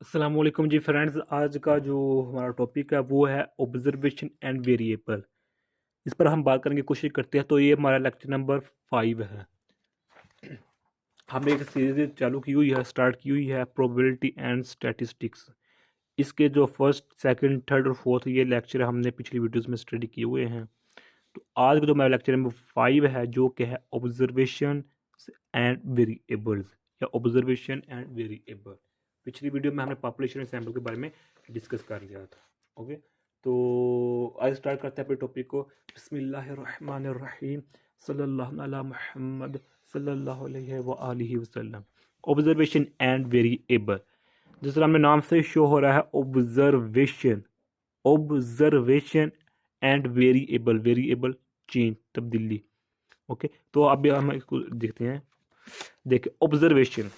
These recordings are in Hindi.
अस्सलाम वालेकुम जी फ्रेंड्स। आज का जो हमारा टॉपिक है वो है ऑब्जर्वेशन एंड वेरिएबल। इस पर हम बात करने की कोशिश करते हैं। तो ये हमारा लेक्चर नंबर 5 है। हमने एक सीरीज चालू की हुई है, स्टार्ट की हुई है, प्रोबेबिलिटी एंड स्टैटिस्टिक्स। इसके जो फर्स्ट सेकंड थर्ड और फोर्थ ये लेक्चर हमने पिछली वीडियोस में स्टडी किए हुए हैं। तो आज का जो हमारा लेक्चर नंबर 5 है जो कि है ऑब्जर्वेशन एंड वेरिएबल्स या ऑब्जर्वेशन एंड वेरिएबल। पिछली वीडियो में हमने पॉपुलेशन सैंपल के बारे में डिस्कस कर लिया था। ओके, तो आज स्टार्ट करते हैं अपने टॉपिक को। बिस्मिल्लाहिर्रहमानिर्रहीम, सल्लल्लाहु अला मुहम्मद सल्लल्लाहु अलैहि व आलिहि वसल्लम। ऑब्जर्वेशन एंड वेरिएबल, जिस तरह हमें नाम से शो हो रहा है observation, observation and variable, variable change, तब्दीली। ओके, तो अभी हम इसको देखते हैं। देखिए, observation,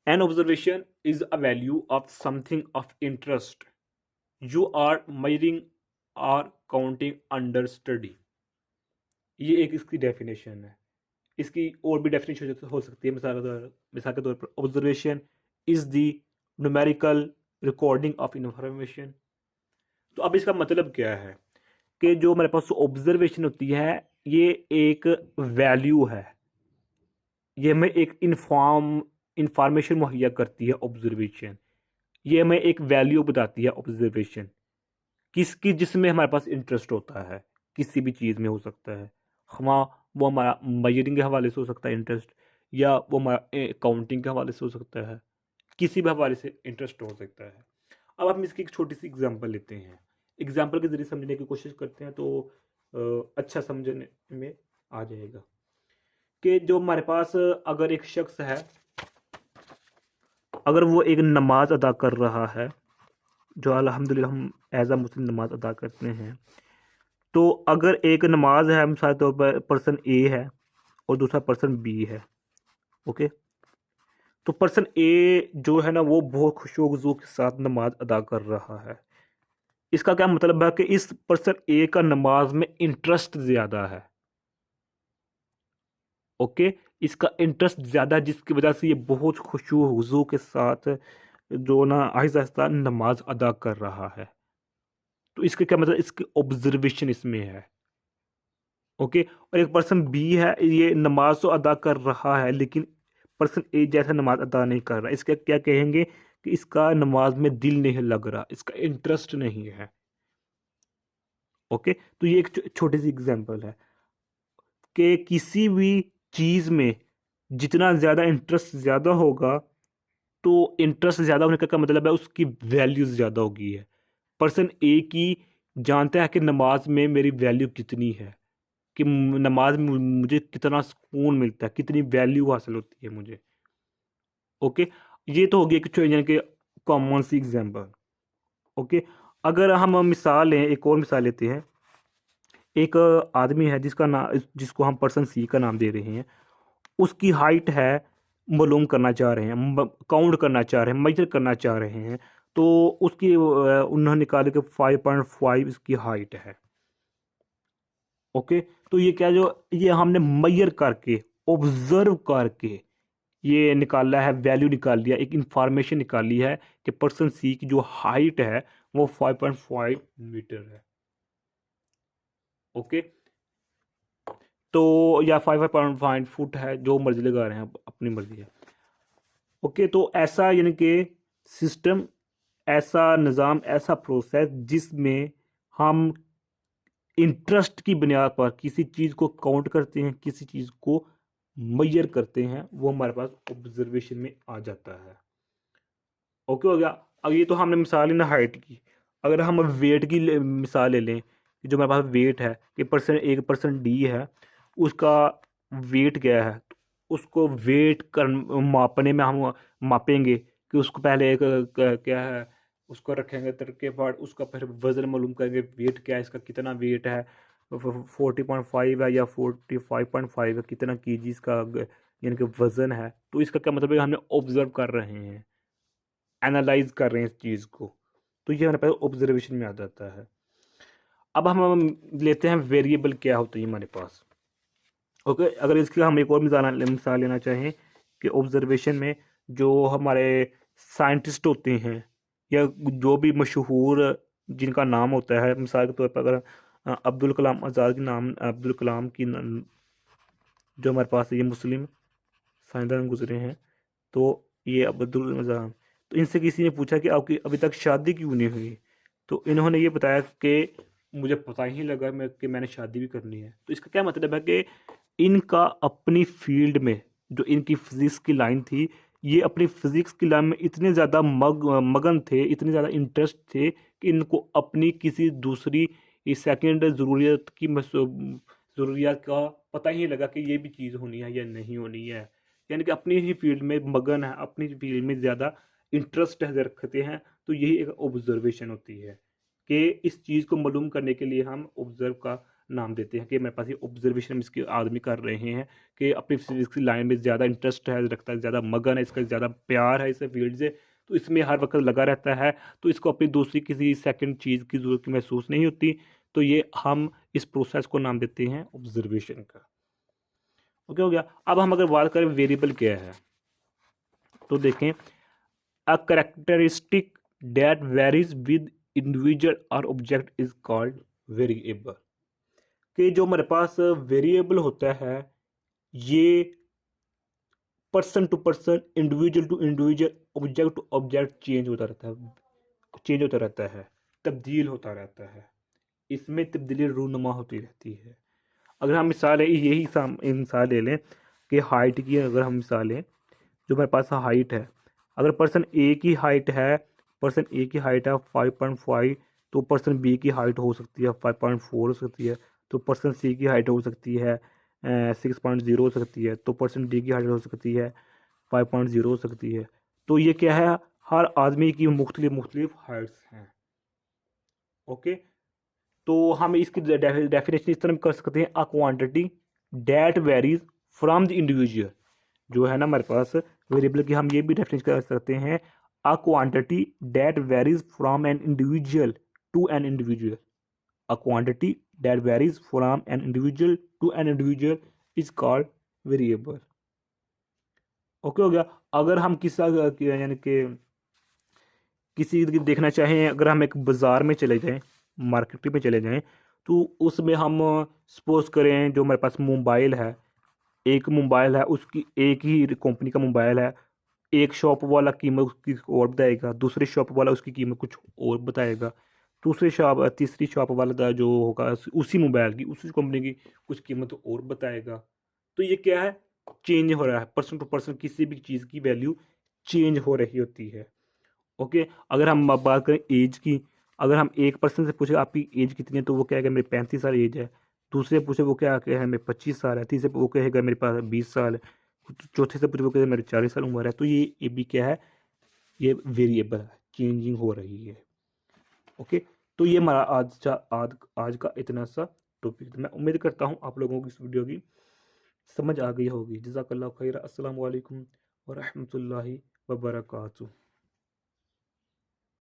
an observation is a value of something of interest you are measuring और काउंटिंग अंडर स्टडी। ये एक इसकी डेफिनेशन है। इसकी और भी डेफिनेशन हो सकती है। मिसाल के तौर पर observation is the numerical recording of information. तो अब इसका मतलब क्या है कि जो हमारे पास ऑब्जर्वेशन होती है ये एक वैल्यू है, ये हमें एक इंफॉर्मेशन मुहैया करती है। ऑब्जर्वेशन ये हमें एक वैल्यू बताती है। ऑब्जर्वेशन किसकी, जिसमें हमारे पास इंटरेस्ट होता है, किसी भी चीज़ में हो सकता है। हम वो हमारा मेजरिंग के हवाले से हो सकता है इंटरेस्ट, या वो हमारा काउंटिंग के हवाले से हो सकता है, किसी भी हवाले से इंटरेस्ट हो सकता है। अब हम इसकी एक छोटी सी एग्जांपल लेते हैं, एग्जांपल के ज़रिए समझने की कोशिश करते हैं तो अच्छा समझने में आ जाएगा कि जो हमारे पास अगर एक शख्स है, अगर वो एक नमाज अदा कर रहा है, जो अल्हम्दुलिल्लाह हम एज अ मुस्लिम नमाज अदा करते हैं, तो अगर एक नमाज है, मिसाल तौर पर पर्सन ए है और दूसरा पर्सन बी है। ओके, तो पर्सन ए जो है ना वो बहुत खुशो वज़ू के साथ नमाज अदा कर रहा है। इसका क्या मतलब है कि इस पर्सन ए का नमाज में इंटरेस्ट ज़्यादा है। ओके, इसका इंटरेस्ट ज़्यादा है जिसकी वजह से ये बहुत खुशू वज़ू के साथ जो ना आहिस्ता आहिस्ता नमाज अदा कर रहा है। तो इसका क्या मतलब, इसकी ऑब्जर्वेशन इसमें है। ओके, और एक पर्सन बी है, ये नमाज तो अदा कर रहा है लेकिन पर्सन ए जैसा नमाज अदा नहीं कर रहा। इसका क्या कहेंगे कि इसका नमाज में दिल नहीं लग रहा, इसका इंटरेस्ट नहीं है। ओके, तो ये एक छोटी सी एग्जांपल है कि किसी भी चीज़ में जितना ज़्यादा इंटरेस्ट ज़्यादा होगा, तो इंटरेस्ट ज़्यादा होने का क्या मतलब है, उसकी वैल्यू ज़्यादा होगी है। पर्सन ए की जानता है कि नमाज में मेरी वैल्यू कितनी है, कि नमाज में मुझे कितना सुकून मिलता है, कितनी वैल्यू हासिल होती है मुझे। ओके, ये तो हो गया कि यानी कि कॉमन सी एग्जांपल। ओके, अगर हम मिसाल लें, एक और मिसाल लेते हैं। एक आदमी है जिसका नाम, जिसको हम पर्सन सी का नाम दे रहे हैं। उसकी हाइट है, मालूम करना चाह रहे हैं, काउंट करना चाह रहे हैं, मेजर करना चाह रहे हैं। तो उसकी उन्होंने निकाले कि 5.5 इसकी हाइट है। ओके, तो ये क्या, जो ये हमने मेजर करके, ऑब्जर्व करके ये निकाला है, वैल्यू निकाल लिया, एक इंफॉर्मेशन निकाली है कि पर्सन सी की जो हाइट है वो 5.5 मीटर है। ओके, तो या 5.5 फुट है, जो मर्जी लगा रहे हैं, अपनी मर्जी है। ओके, तो ऐसा यानी कि सिस्टम, ऐसा निज़ाम, ऐसा प्रोसेस जिसमें हम इंटरेस्ट की बुनियाद पर किसी चीज़ को काउंट करते हैं, किसी चीज़ को मेजर करते हैं, वो हमारे पास ऑब्जर्वेशन में आ जाता है। ओके हो गया। अब ये तो हमने मिसाल ही ना हाइट की। अगर हम वेट की मिसाल ले लें कि जो हमारे पास वेट है कि पर्सन, एक पर्सन डी है, उसका वेट क्या है, तो उसको वेट कर मापने में हम मापेंगे कि उसको पहले एक क्या है, उसको रखेंगे तरके बाद उसका फिर वज़न मालूम करेंगे, वेट क्या है, इसका कितना वेट है, 40.5 है या 45.5 है, कितना केजी इसका यानी कि वज़न है। तो इसका क्या मतलब है, हमने ऑब्जर्व कर रहे हैं, एनालाइज कर रहे हैं इस चीज़ को। तो ये हमारे पास ऑब्जर्वेशन में आ जाता है। अब हम लेते हैं वेरिएबल क्या होता है हमारे पास। ओके, अगर इसकी हम एक और मिसाल लेना चाहें कि ऑब्जर्वेशन में जो हमारे साइंटिस्ट होते हैं या जो भी मशहूर जिनका नाम होता है, मिसाल के तौर पर अगर अब्दुल कलाम आज़ाद के नाम, अब्दुल कलाम की जो हमारे पास ये मुस्लिम साइंसदान गुजरे हैं, तो ये अब्दुल कलाम, तो इनसे किसी ने पूछा कि आपकी अभी तक शादी क्यों नहीं हुई, तो इन्होंने ये बताया कि मुझे पता ही लगा कि मैंने शादी भी करनी है। तो इसका क्या मतलब है कि इनका अपनी फील्ड में जो इनकी फिजिक्स की लाइन थी, ये अपनी फिजिक्स की लाइन में इतने ज़्यादा मगन थे, इतने ज़्यादा इंटरेस्ट थे कि इनको अपनी किसी दूसरी सेकंड ज़रूरियत की ज़रूरियात का पता ही नहीं लगा कि ये भी चीज़ होनी है या नहीं होनी है। यानी कि अपनी ही फील्ड में मगन है, अपनी फील्ड में ज़्यादा इंटरेस्ट है रखते हैं। तो यही एक ऑब्जर्वेशन होती है कि इस चीज़ को मालूम करने के लिए हम ऑब्जर्व का नाम देते हैं कि मेरे पास ये ऑब्जर्वेशन इसके आदमी कर रहे हैं कि अपनी फिजिक्स की लाइन में ज़्यादा इंटरेस्ट है रखता है, ज़्यादा मगन है, इसका ज़्यादा प्यार है इस फील्ड से, तो इसमें हर वक्त लगा रहता है, तो इसको अपनी दूसरी किसी सेकंड चीज़ की ज़रूरत महसूस नहीं होती। तो ये हम इस प्रोसेस को नाम देते हैं ऑब्जर्वेशन का। ओके हो गया। अब हम अगर बात करें वेरिएबल क्या है, तो देखें, a characteristic that varies with individual और ऑब्जेक्ट इज कॉल्ड वेरिएबल। कि जो हमारे पास वेरिएबल होता है, ये person to person, individual to individual, object to object change होता रहता है, चेंज होता रहता है, तब्दील होता रहता है, इसमें तब्दीली रूनुमा होती रहती है। अगर हम मिसाल है यही मिसाल ले लें कि हाइट की, अगर हम मिसाल लें, जो मेरे पास हाइट है, अगर पर्सन ए की हाइट है, पर्सन ए की हाइट है 5.5, तो पर्सन बी की हाइट हो सकती है 5.4 हो सकती है, तो पर्सन सी की हाइट हो सकती है 6.0 हो सकती है, तो पर्सन डी की हाइट हो सकती है 5.0 हो सकती है। तो ये क्या है, हर आदमी की मुख्तलिफ हाइट्स हैं। ओके, तो हम इसकी डेफिनेशन इस तरह कर सकते हैं, a quantity that varies from the individual. जो है ना हमारे पास वेरिएबल की, हम ये भी डेफिनेशन कर सकते हैं, a quantity that varies from an individual to an individual. A quantity that varies from an individual to an individual is called variable. Okay हो गया। अगर हम यानी कि किसी की देखना चाहें, अगर हम एक बाज़ार में चले जाएं, मार्केट में चले जाएं, तो उसमें हम सपोज करें जो हमारे पास मोबाइल है, एक मोबाइल है, उसकी एक ही कंपनी का मोबाइल है, एक शॉप वाला कीमत उसकी और बताएगा, दूसरी शॉप वाला उसकी कीमत कुछ और बताएगा, तीसरी शॉप वाला जो होगा उसी मोबाइल की, उसी कंपनी की कुछ कीमत और बताएगा। तो ये क्या है, चेंज हो रहा है, पर्सन टू पर्सन किसी भी चीज़ की वैल्यू चेंज हो रही होती है। ओके, अगर हम बात करें एज की, अगर हम एक पर्सन से पूछे आपकी एज कितनी है, तो वो कहेगा मेरी 35 साल एज है। दूसरे पूछे वो क्या कहे मेरे 25 साल है। तीसरे वो कहेगा मेरे पास 20 साल है। चौथे से पूछे वो कहेगा मेरी 40 साल उम्र है। तो ये भी क्या है, ये वेरिएबल है, चेंजिंग हो रही है। ओके, तो ये हमारा आज का इतना सा टॉपिक। मैं उम्मीद करता हूँ आप लोगों को इस वीडियो की समझ आ गई होगी। जज़ाकल्लाह खैर। अस्सलाम वालेकुम व रहमतुल्लाहि व बरकातुहू।